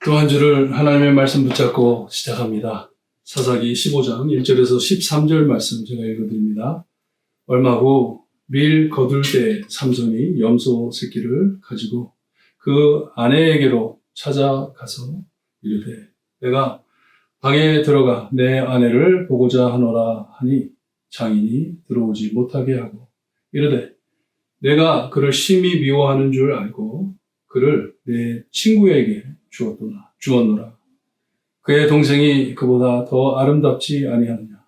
또 한 주를 하나님의 말씀 붙잡고 시작합니다. 사사기 15장 1절에서 13절 말씀 제가 읽어드립니다. 얼마 후 밀 거둘 때 삼손이 염소 새끼를 가지고 그 아내에게로 찾아가서 이르되 내가 방에 들어가 내 아내를 보고자 하노라 하니 장인이 들어오지 못하게 하고 이르되 내가 그를 심히 미워하는 줄 알고 그를 내 친구에게 주었노라. 그의 동생이 그보다 더 아름답지 아니하느냐.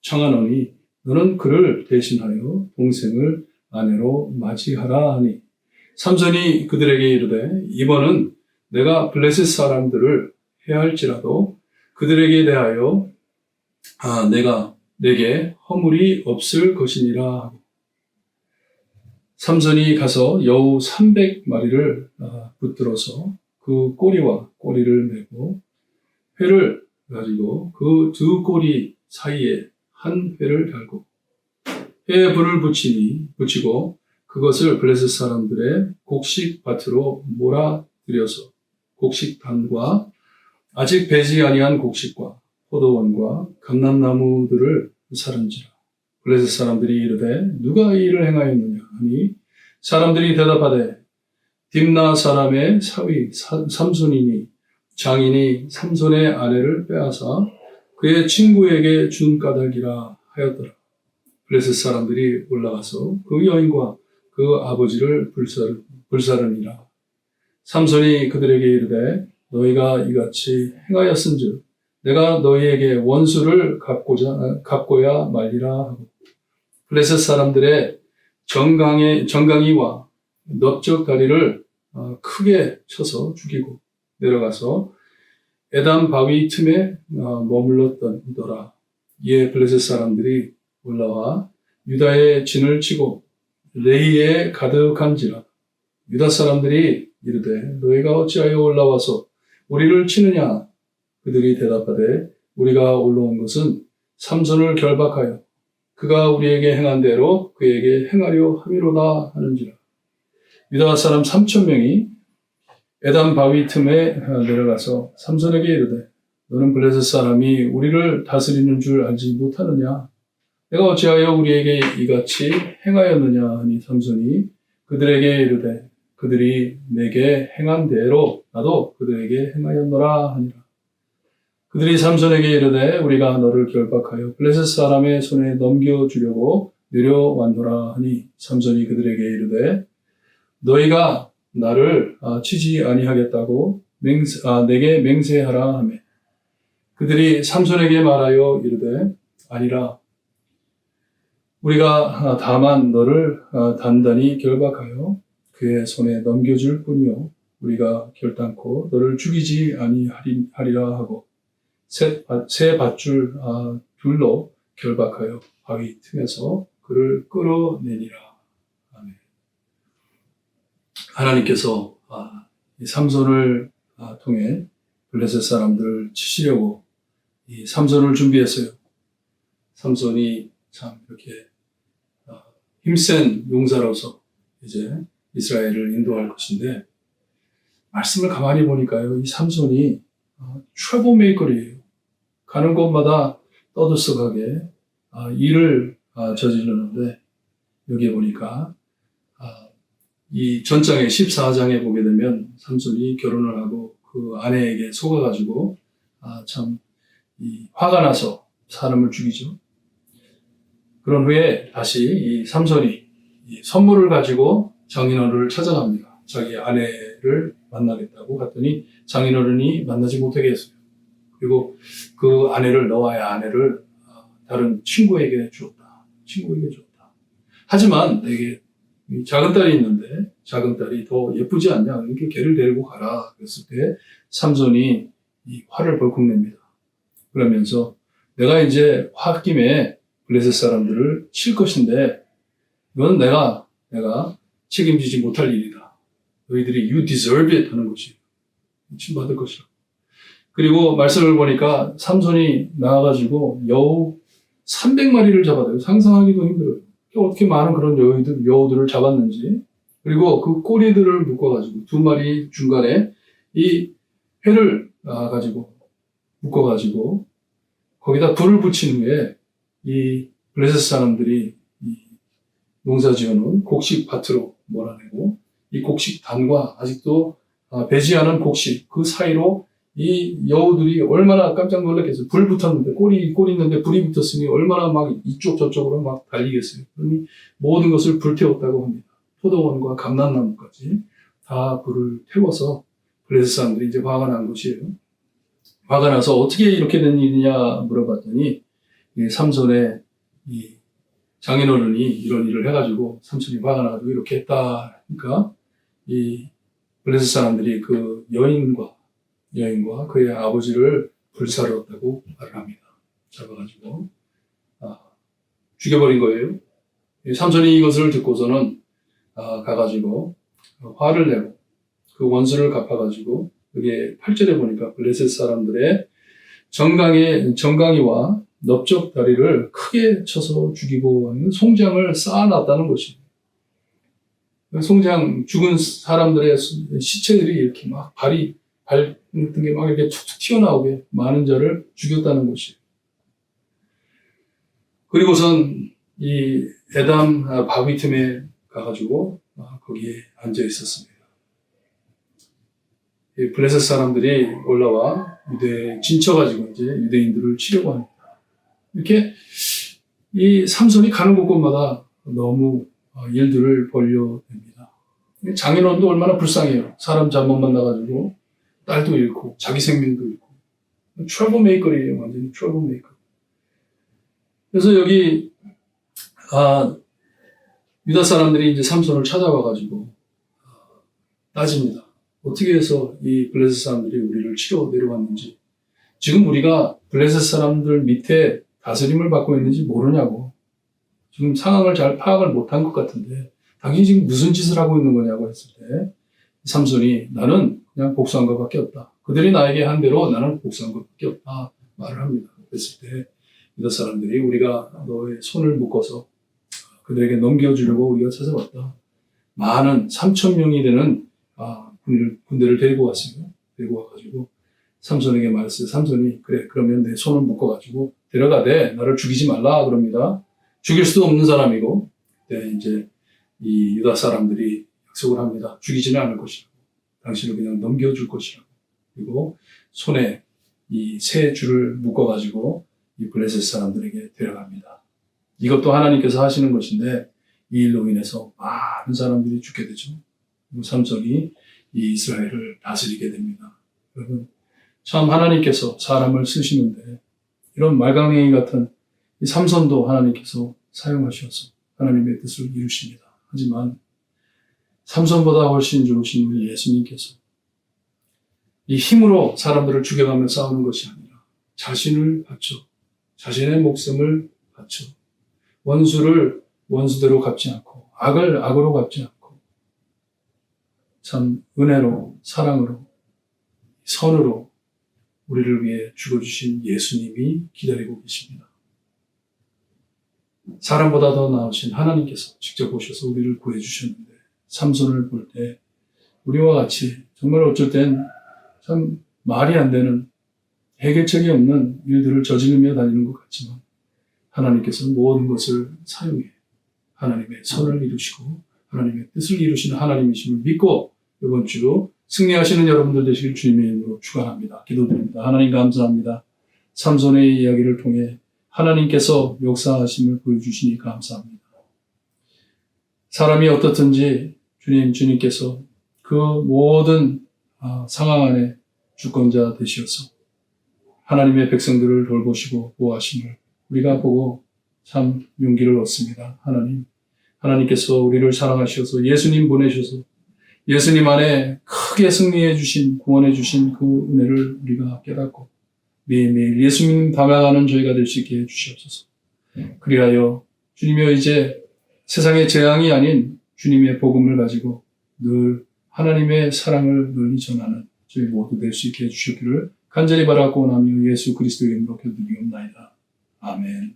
청하노니 너는 그를 대신하여 동생을 아내로 맞이하라 하니 삼손이 그들에게 이르되 이번은 내가 블레셋 사람들을 해할지라도 그들에게 대하여 내게 허물이 없을 것이니라 하고 삼손이 가서 여우 300마리를 붙들어서 그 꼬리와 꼬리를 메고 회를 가지고 그 두 꼬리 사이에 한 회를 달고 회에 불을 붙이고 그것을 블레셋 사람들의 곡식밭으로 몰아들여서 곡식단과 아직 배지 아니한 곡식과 포도원과 감람나무들을 사른지라. 블레셋 사람들이 이르되 누가 이 일을 행하였느냐 하니 사람들이 대답하되 딥나 사람의 사위 삼손이니 장인이 삼손의 아내를 빼앗아 그의 친구에게 준 까닭이라 하였더라. 블레셋 사람들이 올라가서 그 여인과 그 아버지를 불사르니라. 삼손이 그들에게 이르되 너희가 이같이 행하였은즉 내가 너희에게 원수를 갚고야 말리라 하고 블레셋 사람들의 정강이와 넓적 다리를 크게 쳐서 죽이고 내려가서 에담 바위 틈에 머물렀더라. 이에 블레셋 사람들이 올라와 유다의 진을 치고 레이에 가득한지라. 유다 사람들이 이르되 너희가 어찌하여 올라와서 우리를 치느냐. 그들이 대답하되 우리가 올라온 것은 삼손을 결박하여 그가 우리에게 행한 대로 그에게 행하려 함이로다 하는지라. 유다 사람 3,000명이 에담 바위 틈에 내려가서 삼손에게 이르되 너는 블레셋 사람이 우리를 다스리는 줄 알지 못하느냐. 내가 어찌하여 우리에게 이같이 행하였느냐 하니 삼손이 그들에게 이르되 그들이 내게 행한 대로 나도 그들에게 행하였노라 하니라. 그들이 삼손에게 이르되 우리가 너를 결박하여 블레셋 사람의 손에 넘겨주려고 내려왔노라 하니 삼손이 그들에게 이르되 너희가 나를 치지 아니하겠다고 내게 맹세하라 하매 그들이 삼손에게 말하여 이르되 아니라 우리가 다만 너를 단단히 결박하여 그의 손에 넘겨줄 뿐이요 우리가 결단코 너를 죽이지 아니하리라 하고 새 밧줄 둘로 결박하여 바위 틈에서 그를 끌어내니라. 아멘. 하나님께서 이 삼손을 통해 블레셋 사람들을 치시려고 이 삼손을 준비했어요. 삼손이 참 이렇게 힘센 용사로서 이제 이스라엘을 인도할 것인데 말씀을 가만히 보니까요. 이 삼손이 트러블 메이커리예요. 가는 곳마다 떠들썩하게 일을 저지르는데 여기에 보니까 이 전장의 14장에 보게 되면 삼손이 결혼을 하고 그 아내에게 속아가지고 참 화가 나서 사람을 죽이죠. 그런 후에 다시 이 삼손이 이 선물을 가지고 장인어른을 찾아갑니다. 자기 아내를 만나겠다고 갔더니 장인어른이 만나지 못하게 했어요. 그리고 그 아내를 너와의 아내를 다른 친구에게 주었다. 하지만 내게 작은 딸이 있는데 작은 딸이 더 예쁘지 않냐? 이렇게 걔를 데리고 가라. 그랬을 때 삼손이 이 화를 벌컥 냅니다. 그러면서 내가 이제 홧김에 블레셋 사람들을 칠 것인데 이건 내가 책임지지 못할 일이다. 너희들이 you deserve it 하는 것이 침받을 것이라. 그리고 말씀을 보니까 삼손이 나와가지고 여우 300마리를 잡아대요. 상상하기도 힘들어요. 어떻게 많은 그런 여우들을 잡았는지. 그리고 그 꼬리들을 묶어가지고 두 마리 중간에 이 회를 가지고 묶어가지고 거기다 불을 붙인 후에 이 블레셋 사람들이 이 농사지어놓은 곡식 밭으로 몰아내고 이 곡식 단과 아직도 배지 않은 곡식 그 사이로 이 여우들이 얼마나 깜짝 놀랐겠어요. 불 붙었는데 꼬리 있는데 불이 붙었으니 얼마나 막 이쪽 저쪽으로 막 달리겠어요. 그러니 모든 것을 불태웠다고 합니다. 포도원과 감람나무까지 다 불을 태워서 블레셋 사람들이 이제 화가 난 것이에요. 화가 나서 어떻게 이렇게 된 일이냐 물어봤더니 이 삼손의 이 장인어른이 이런 일을 해가지고 삼손이 화가 나가지고 이렇게 했다. 그러니까 이 블레셋 사람들이 그 여인과 그의 아버지를 불살랐다고 말을 합니다. 잡아가지고 죽여버린 거예요. 삼손이 이것을 듣고서는 가가지고 화를 내고 그 원수를 갚아가지고 여기에 8절에 보니까 블레셋 사람들의 정강이와 넓적 다리를 크게 쳐서 죽이고 송장을 쌓아놨다는 것입니다. 송장 죽은 사람들의 시체들이 이렇게 막 발 같은 게 막 이렇게 툭툭 튀어나오게 많은 자를 죽였다는 것이에요. 그리고선 이 에담 바위 틈에 가가지고 거기에 앉아 있었습니다. 이 블레셋 사람들이 올라와 유대에 진쳐가지고 이제 유대인들을 치려고 합니다. 이렇게 이 삼손이 가는 곳곳마다 너무 일들을 벌려냅니다. 장인어른도 얼마나 불쌍해요. 사람 잘못 만나가지고 딸도 잃고 자기 생명도 잃고 트러블 메이커예요. 완전히 트러블 메이커. 그래서 여기 유다 사람들이 이제 삼손을 찾아와가지고 따집니다. 어떻게 해서 이 블레셋 사람들이 우리를 치러 내려왔는지, 지금 우리가 블레셋 사람들 밑에 다스림을 받고 있는지 모르냐고, 지금 상황을 잘 파악을 못한 것 같은데 당신이 지금 무슨 짓을 하고 있는 거냐고 했을 때 삼손이 나는 그냥 복수한 것밖에 없다. 그들이 나에게 한 대로 나는 복수한 것밖에 없다 말을 합니다. 그랬을 때 유다 사람들이 우리가 너의 손을 묶어서 그들에게 넘겨주려고 우리가 찾아왔다. 많은 3,000명이 되는 군대를 데리고 왔어요. 데리고 와가지고 삼손에게 말했어요. 삼손이 그래 그러면 내 손을 묶어가지고 데려가되 나를 죽이지 말라 그럽니다. 죽일 수도 없는 사람이고 그때 이제 이 유다 사람들이 약속을 합니다. 죽이지는 않을 것이라고. 당신을 그냥 넘겨줄 것이라고. 그리고 손에 이 새 줄을 묶어가지고 이 블레셋 사람들에게 데려갑니다. 이것도 하나님께서 하시는 것인데 이 일로 인해서 많은 사람들이 죽게 되죠. 그리고 삼손이 이 이스라엘을 다스리게 됩니다. 여러분 참 하나님께서 사람을 쓰시는데 이런 말강냉이 같은 이 삼손도 하나님께서 사용하셔서 하나님의 뜻을 이루십니다. 하지만 삼손보다 훨씬 좋으신 우리 예수님께서 이 힘으로 사람들을 죽여가며 싸우는 것이 아니라 자신을 바쳐 자신의 목숨을 바쳐 원수를 원수대로 갚지 않고 악을 악으로 갚지 않고 참 은혜로 사랑으로 선으로 우리를 위해 죽어주신 예수님이 기다리고 계십니다. 사람보다 더 나으신 하나님께서 직접 오셔서 우리를 구해주셨는데 삼손을 볼 때 우리와 같이 정말 어쩔 땐 참 말이 안 되는 해결책이 없는 일들을 저지르며 다니는 것 같지만 하나님께서 모든 것을 사용해 하나님의 선을 이루시고 하나님의 뜻을 이루시는 하나님이심을 믿고 이번 주 승리하시는 여러분들 되시길 주님의 이름으로 축원합니다. 기도드립니다. 하나님 감사합니다. 삼손의 이야기를 통해 하나님께서 역사하심을 보여주시니 감사합니다. 사람이 어떻든지 주님께서 그 모든 상황 안에 주권자 되시어서 하나님의 백성들을 돌보시고 보호하심을 우리가 보고 참 용기를 얻습니다. 하나님께서 우리를 사랑하셔서 예수님 보내셔서 예수님 안에 크게 승리해 주신 구원해 주신 그 은혜를 우리가 깨닫고 매일매일 예수님 닮아가는 저희가 될 수 있게 해주시옵소서. 그리하여 주님이여 이제 세상의 재앙이 아닌 주님의 복음을 가지고 늘 하나님의 사랑을 널리 전하는 저희 모두 될 수 있게 해주시기를 간절히 바라고 나며 예수 그리스도의 이름으로 기도드리옵나이다. 아멘.